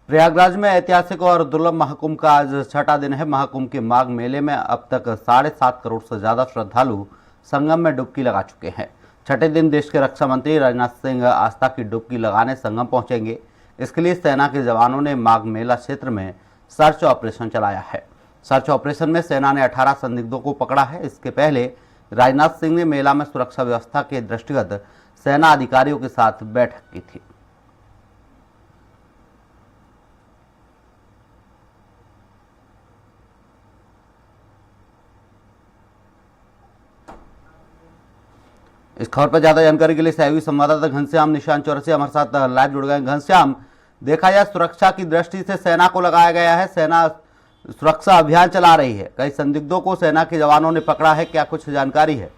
प्रयागराज में ऐतिहासिक और दुर्लभ महाकुंभ का आज छठा दिन है। महाकुंभ के माघ मेले में अब तक 7.5 करोड़ से ज्यादा श्रद्धालु संगम में डुबकी लगा चुके हैं। छठे दिन देश के रक्षा मंत्री राजनाथ सिंह आस्था की डुबकी लगाने संगम पहुंचेंगे। इसके लिए सेना के जवानों ने माघ मेला क्षेत्र में सर्च ऑपरेशन चलाया है। सर्च ऑपरेशन में सेना ने 18 संदिग्धों को पकड़ा है। इसके पहले राजनाथ सिंह ने मेला में सुरक्षा व्यवस्था के दृष्टिगत सेना अधिकारियों के साथ बैठक की थी। इस खबर पर ज्यादा जानकारी के लिए सहयोगी संवाददाता घनश्याम निशान चौरसिया हमारे साथ लाइव जुड़ गए। घनश्याम, देखा जाए सुरक्षा की दृष्टि से सेना को लगाया गया है, सेना सुरक्षा अभियान चला रही है, कई संदिग्धों को सेना के जवानों ने पकड़ा है, क्या कुछ जानकारी है?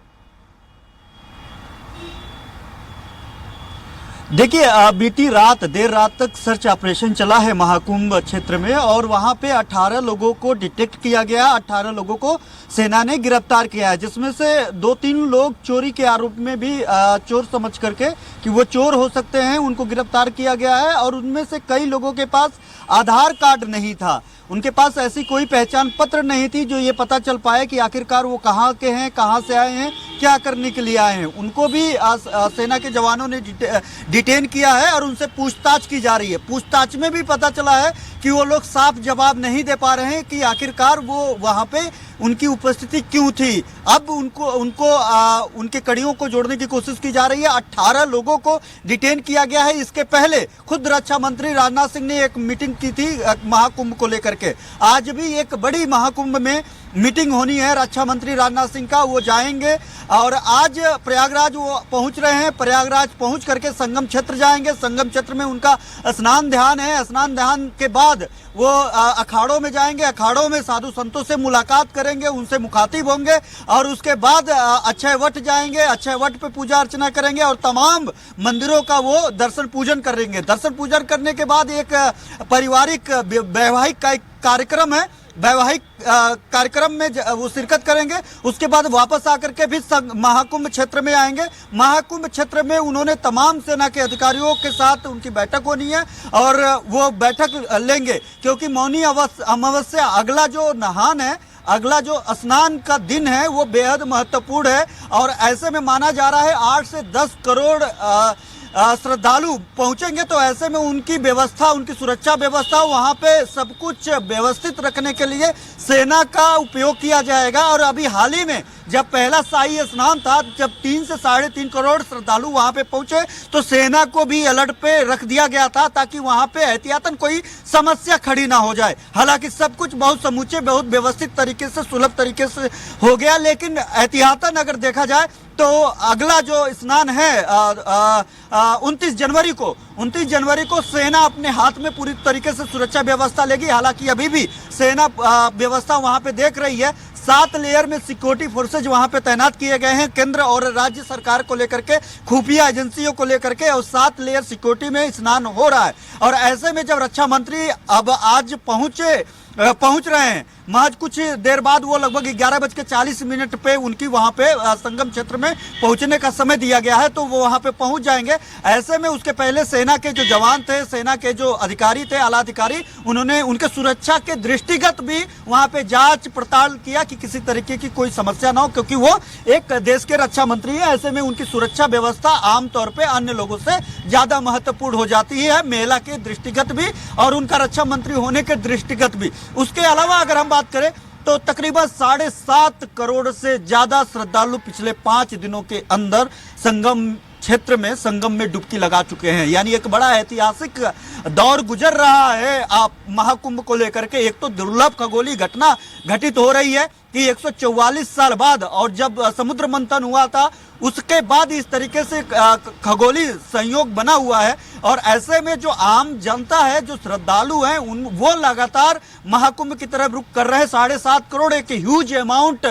देखिए, बीती रात देर रात तक सर्च ऑपरेशन चला है महाकुंभ क्षेत्र में और वहां पे 18 लोगों को डिटेक्ट किया गया। 18 लोगों को सेना ने गिरफ्तार किया है, जिसमें से 2-3 लोग चोरी के आरोप में भी चोर समझ करके कि वो चोर हो सकते हैं, उनको गिरफ्तार किया गया है। और उनमें से कई लोगों के पास आधार कार्ड नहीं था, उनके पास ऐसी कोई पहचान पत्र नहीं थी जो ये पता चल पाए कि आखिरकार वो कहाँ के हैं, कहाँ से आए हैं, क्या करने के लिए आए हैं। उनको भी सेना के जवानों ने डिटेन किया है और उनसे पूछताछ की जा रही है। पूछताछ में भी पता चला है कि वो लोग साफ जवाब नहीं दे पा रहे हैं कि आखिरकार वो वहाँ पे उनकी उपस्थिति क्यों थी। अब उनके कड़ियों को जोड़ने की कोशिश की जा रही है। 18 लोगों को डिटेन किया गया है। इसके पहले खुद रक्षा मंत्री राजनाथ सिंह ने एक मीटिंग की थी महाकुंभ को लेकर के। आज भी एक बड़ी महाकुंभ में मीटिंग होनी है रक्षा मंत्री राजनाथ सिंह का, वो जाएंगे और आज प्रयागराज वो पहुंच रहे हैं। प्रयागराज पहुंच करके संगम क्षेत्र जाएंगे। संगम क्षेत्र में उनका स्नान ध्यान है। स्नान ध्यान के बाद वो अखाड़ों में जाएंगे। अखाड़ों में साधु संतों से मुलाकात करेंगे, उनसे मुखातिब होंगे और उसके बाद अक्षय वट जाएंगे। अक्षय वट पे पूजा अर्चना करेंगे और तमाम मंदिरों का वो दर्शन पूजन करेंगे। दर्शन पूजन करने के बाद एक पारिवारिक वैवाहिक कार्यक्रम है, वैवाहिक कार्यक्रम में वो शिरकत करेंगे। उसके बाद वापस आकर के भी महाकुंभ क्षेत्र में आएंगे। महाकुंभ क्षेत्र में उन्होंने तमाम सेना के अधिकारियों के साथ उनकी बैठक होनी है और वो बैठक लेंगे, क्योंकि मौनी अमावस्या अगला जो नहान है, अगला जो स्नान का दिन है, वो बेहद महत्वपूर्ण है। और ऐसे में माना जा रहा है 8 से 10 करोड़ श्रद्धालु पहुंचेंगे, तो ऐसे में उनकी व्यवस्था, उनकी सुरक्षा व्यवस्था, वहां पे सब कुछ व्यवस्थित रखने के लिए सेना का उपयोग किया जाएगा। और अभी हाल ही में जब पहला शाही स्नान था, जब 3 से 3.5 करोड़ श्रद्धालु वहां पे पहुंचे, तो सेना को भी अलर्ट पे रख दिया गया था ताकि वहां पे एहतियातन कोई समस्या खड़ी ना हो जाए। हालांकि सब कुछ बहुत समूचे, बहुत व्यवस्थित तरीके से, सुलभ तरीके से हो गया, लेकिन एहतियातन अगर देखा जाए तो अगला जो स्नान है 29 जनवरी को सेना अपने हाथ में पूरी तरीके से सुरक्षा व्यवस्था लेगी। हालांकि अभी भी सेना व्यवस्था वहां पे देख रही है। 7 लेयर में सिक्योरिटी फोर्सेज वहां पे तैनात किए गए हैं, केंद्र और राज्य सरकार को लेकर के, खुफिया एजेंसियों को लेकर के, और 7 लेयर सिक्योरिटी में स्नान हो रहा है। और ऐसे में जब रक्षा मंत्री अब आज पहुंच रहे हैं, महज कुछ देर बाद वो लगभग 11:40 पे उनकी वहां पे संगम क्षेत्र में पहुंचने का समय दिया गया है, तो वो वहां पे पहुंच जाएंगे। ऐसे में उसके पहले सेना के जो जवान थे, सेना के जो अधिकारी थे, आला अधिकारी, उन्होंने उनके सुरक्षा के दृष्टिगत भी वहां पे जांच पड़ताल किया कि किसी तरीके की कोई समस्या ना हो, क्योंकि वो एक देश के रक्षा मंत्री है। ऐसे में उनकी सुरक्षा व्यवस्था आमतौर पर अन्य लोगों से ज्यादा महत्वपूर्ण हो जाती है, मेला के दृष्टिगत भी और उनका रक्षा मंत्री होने के दृष्टिगत भी। उसके अलावा अगर हम बात करें तो तकरीबन 7.5 करोड़ से ज्यादा श्रद्धालु पिछले 5 दिनों के अंदर संगम में डुबकी लगा चुके हैं। यानी एक बड़ा ऐतिहासिक दौर गुजर रहा है आप महाकुंभ को लेकर के। एक तो दुर्लभ खगोलीय घटना घटित हो रही है कि 144 साल बाद, और जब समुद्र मंथन हुआ था उसके बाद इस तरीके से खगोलीय संयोग बना हुआ है। और ऐसे में जो आम जनता है, जो श्रद्धालु हैं, वो लगातार महाकुंभ की तरफ रुख कर रहे हैं। 7.5 करोड़ एक ह्यूज अमाउंट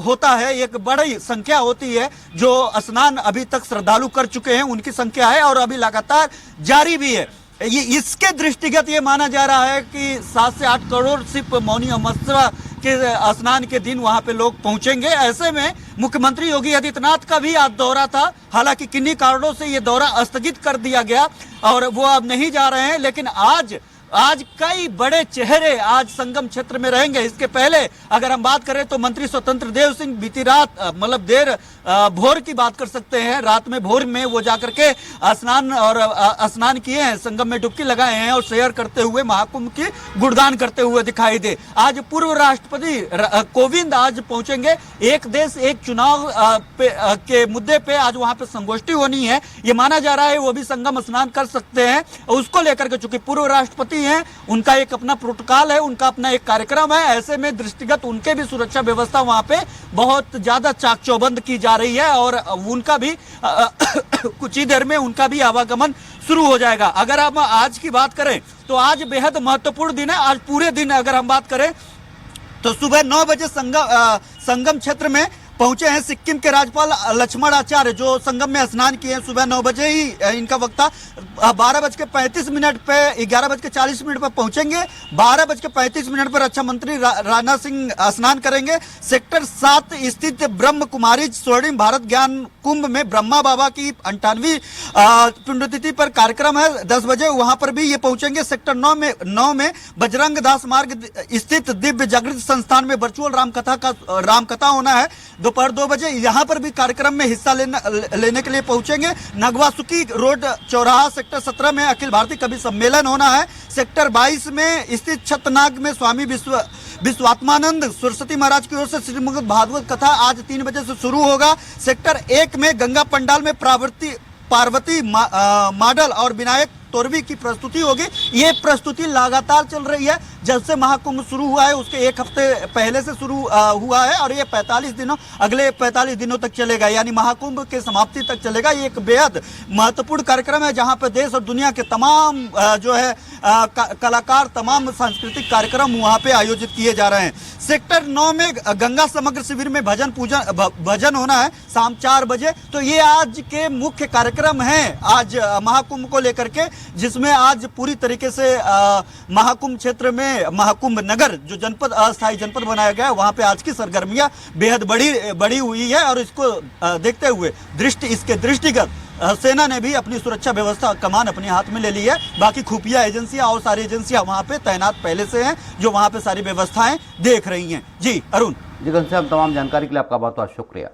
होता है, एक बड़ी संख्या होती है। जो स्नान अभी तक श्रद्धालु कर चुके हैं उनकी संख्या है और अभी लगातार जारी भी है। ये इसके दृष्टिगत ये माना जा रहा है कि 7 से 8 करोड़ सिर्फ मौनी अमावस्या के स्नान के दिन वहां पे लोग पहुंचेंगे। ऐसे में मुख्यमंत्री योगी आदित्यनाथ का भी आज दौरा था, हालांकि किन्हीं कारणों से ये दौरा स्थगित कर दिया गया और वो अब नहीं जा रहे हैं। लेकिन आज आज कई बड़े चेहरे आज संगम क्षेत्र में रहेंगे। इसके पहले अगर हम बात करें तो मंत्री स्वतंत्र देव सिंह बीती रात मतलब देर भोर की बात कर सकते हैं, रात में भोर में वो जाकर के स्नान किए हैं, संगम में डुबकी लगाए हैं और शेयर करते हुए महाकुंभ की गुणगान करते हुए दिखाई दे। आज पूर्व राष्ट्रपति कोविंद आज पहुंचेंगे। एक देश एक चुनाव के मुद्दे पे आज वहां पे संगोष्ठी होनी है, ये माना जा रहा है वो भी संगम स्नान कर सकते हैं। उसको लेकर के चूंकि पूर्व राष्ट्रपति हैं, उनका एक अपना प्रोटोकॉल है, उनका अपना एक कार्यक्रम है, ऐसे में दृष्टिगत उनके भी सुरक्षा व्यवस्था वहां पे बहुत ज्यादा चाक चौबंद की जा रही है और उनका भी कुछ ही देर में उनका भी आवागमन शुरू हो जाएगा। अगर हम आज की बात करें तो आज बेहद महत्वपूर्ण दिन है। आज पूरे दिन अगर हम बात करें तो सुबह 9 बजे संगम क्षेत्र में पहुंचे हैं सिक्किम के राज्यपाल लक्ष्मण आचार्य, जो संगम में स्नान किए हैं। सुबह 9 बजे ही इनका वक्त था। 12:35 पे 11:40 पर पहुंचेंगे। 12:35 पर रक्षा मंत्री राजनाथ सिंह स्नान करेंगे। सेक्टर 7 स्थित ब्रह्म कुमारी स्वर्णिम भारत ज्ञान कुंभ में ब्रह्मा बाबा की 58वीं पुण्यतिथि पर कार्यक्रम है। 10 बजे वहां पर भी ये पहुंचेंगे। सेक्टर 9 में बजरंग दास मार्ग स्थित दिव्य जागृत संस्थान में वर्चुअल रामकथा होना है। दोपहर 2 बजे यहां पर भी कार्यक्रम में हिस्सा लेने के लिए पहुंचेंगे। नगवासुकी रोड चौराहा सेक्टर 17 में अखिल भारतीय कवि सम्मेलन होना है। सेक्टर 22 में स्थित छतनाग में स्वामी विश्वात्मानंद सरस्वती महाराज की ओर से श्रीमद् भागवत कथा आज 3 बजे से शुरू होगा। सेक्टर 1 में गंगा पंडाल में पार्वती मॉडल और विनायक तोरवी की प्रस्तुति होगी। ये प्रस्तुति लगातार चल रही है, जब से महाकुंभ शुरू हुआ है उसके एक हफ्ते पहले से शुरू हुआ है और ये 45 दिनों अगले 45 दिनों तक चलेगा, यानी महाकुंभ के समाप्ति तक चलेगा। ये एक बेहद महत्वपूर्ण कार्यक्रम है जहां पर देश और दुनिया के तमाम कलाकार, तमाम सांस्कृतिक कार्यक्रम वहां पे आयोजित किए जा रहे हैं। सेक्टर 9 में गंगा समग्र शिविर में भजन होना है शाम 4 बजे। तो ये आज के मुख्य कार्यक्रम हैं आज महाकुंभ को लेकर के, जिसमें आज पूरी तरीके से महाकुंभ क्षेत्र में महाकुंभ नगर जो जनपद अस्थायी जनपद बनाया गया है वहां पे आज की सरगर्मियां बेहद बड़ी हुई है और इसको देखते हुए इसके दृष्टिगत सेना ने भी अपनी सुरक्षा व्यवस्था कमान अपने हाथ में ले ली है। बाकी खुफिया एजेंसियां और सारी एजेंसियां वहां पे तैनात पहले से हैं, जो वहां पे सारी व्यवस्थाएं देख रही हैं। जी अरुण। जी घनश्याम, तमाम जानकारी के लिए आपका बहुत बहुत शुक्रिया।